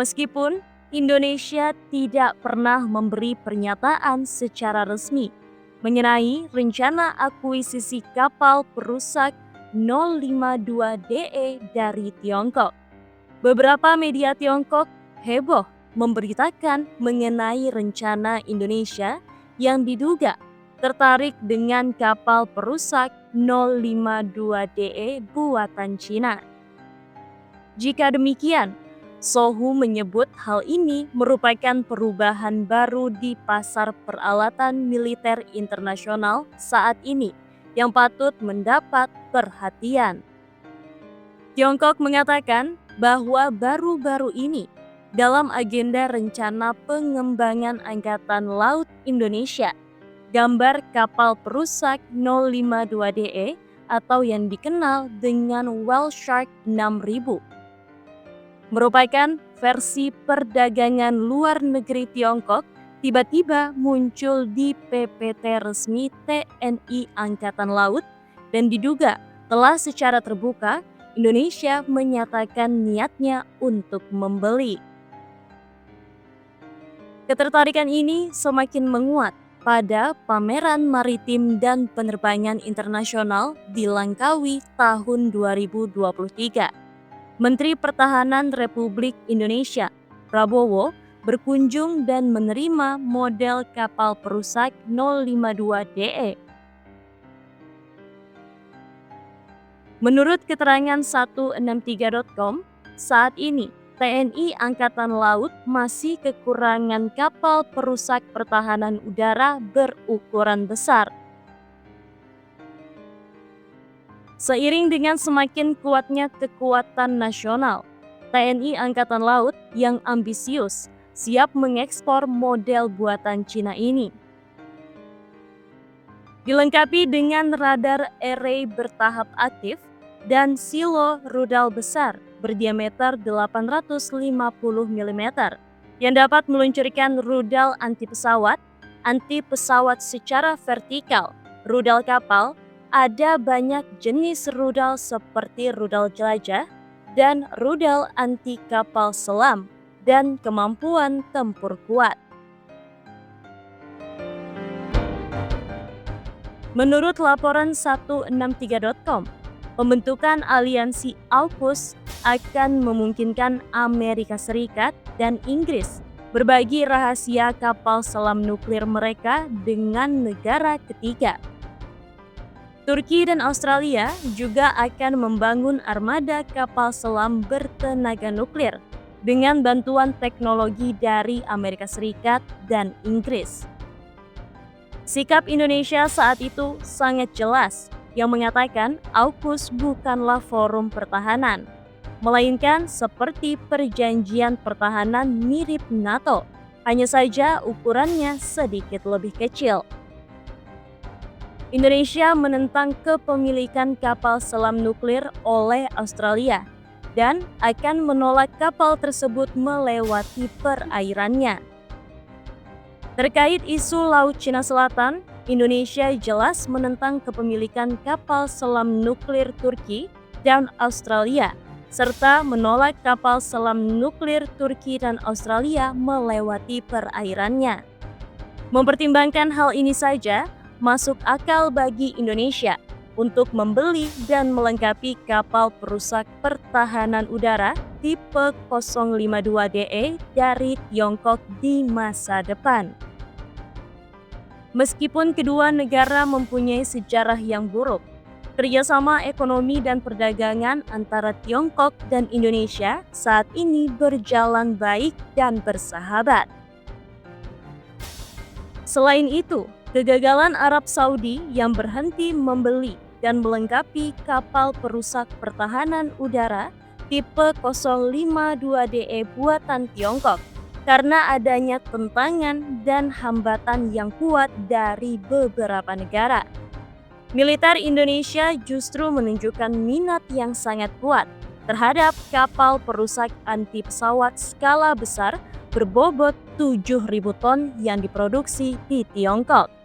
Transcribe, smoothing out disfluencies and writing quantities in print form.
Meskipun Indonesia tidak pernah memberi pernyataan secara resmi mengenai rencana akuisisi kapal perusak 052DE dari Tiongkok. Beberapa media Tiongkok heboh memberitakan mengenai rencana Indonesia yang diduga tertarik dengan kapal perusak 052DE buatan Cina. Jika demikian, Sohu menyebut hal ini merupakan perubahan baru di pasar peralatan militer internasional saat ini yang patut mendapat perhatian. Tiongkok mengatakan bahwa baru-baru ini dalam agenda rencana pengembangan Angkatan Laut Indonesia, gambar kapal perusak 052DE atau yang dikenal dengan Whale Shark 6000 merupakan versi perdagangan luar negeri Tiongkok tiba-tiba muncul di PPT resmi TNI Angkatan Laut dan diduga telah secara terbuka Indonesia menyatakan niatnya untuk membeli. Ketertarikan ini semakin menguat pada Pameran Maritim dan Penerbangan Internasional di Langkawi tahun 2023. Menteri Pertahanan Republik Indonesia, Prabowo, berkunjung dan menerima model kapal perusak 052DE. Menurut keterangan 163.com, saat ini TNI Angkatan Laut masih kekurangan kapal perusak pertahanan udara berukuran besar. Seiring dengan semakin kuatnya kekuatan nasional, TNI Angkatan Laut yang ambisius siap mengekspor model buatan Cina ini. Dilengkapi dengan radar array bertahap aktif dan silo rudal besar berdiameter 850 mm yang dapat meluncurkan rudal anti pesawat secara vertikal, rudal kapal. Ada banyak jenis rudal seperti rudal jelajah dan rudal anti kapal selam dan kemampuan tempur kuat. Menurut laporan 163.com, pembentukan aliansi AUKUS akan memungkinkan Amerika Serikat dan Inggris berbagi rahasia kapal selam nuklir mereka dengan negara ketiga. Turki dan Australia juga akan membangun armada kapal selam bertenaga nuklir dengan bantuan teknologi dari Amerika Serikat dan Inggris. Sikap Indonesia saat itu sangat jelas yang mengatakan AUKUS bukanlah forum pertahanan, melainkan seperti perjanjian pertahanan mirip NATO, hanya saja ukurannya sedikit lebih kecil. Indonesia menentang kepemilikan kapal selam nuklir oleh Australia dan akan menolak kapal tersebut melewati perairannya. Terkait isu Laut Cina Selatan, Indonesia jelas menentang kepemilikan kapal selam nuklir Turki dan Australia, serta menolak kapal selam nuklir Turki dan Australia melewati perairannya. Mempertimbangkan hal ini saja, masuk akal bagi Indonesia untuk membeli dan melengkapi kapal perusak pertahanan udara tipe 052DE dari Tiongkok di masa depan. Meskipun kedua negara mempunyai sejarah yang buruk, kerjasama ekonomi dan perdagangan antara Tiongkok dan Indonesia saat ini berjalan baik dan bersahabat. Selain itu, kegagalan Arab Saudi yang berhenti membeli dan melengkapi kapal perusak pertahanan udara tipe 052DE buatan Tiongkok karena adanya tentangan dan hambatan yang kuat dari beberapa negara. Militer Indonesia justru menunjukkan minat yang sangat kuat terhadap kapal perusak anti pesawat skala besar berbobot 7.000 ton yang diproduksi di Tiongkok.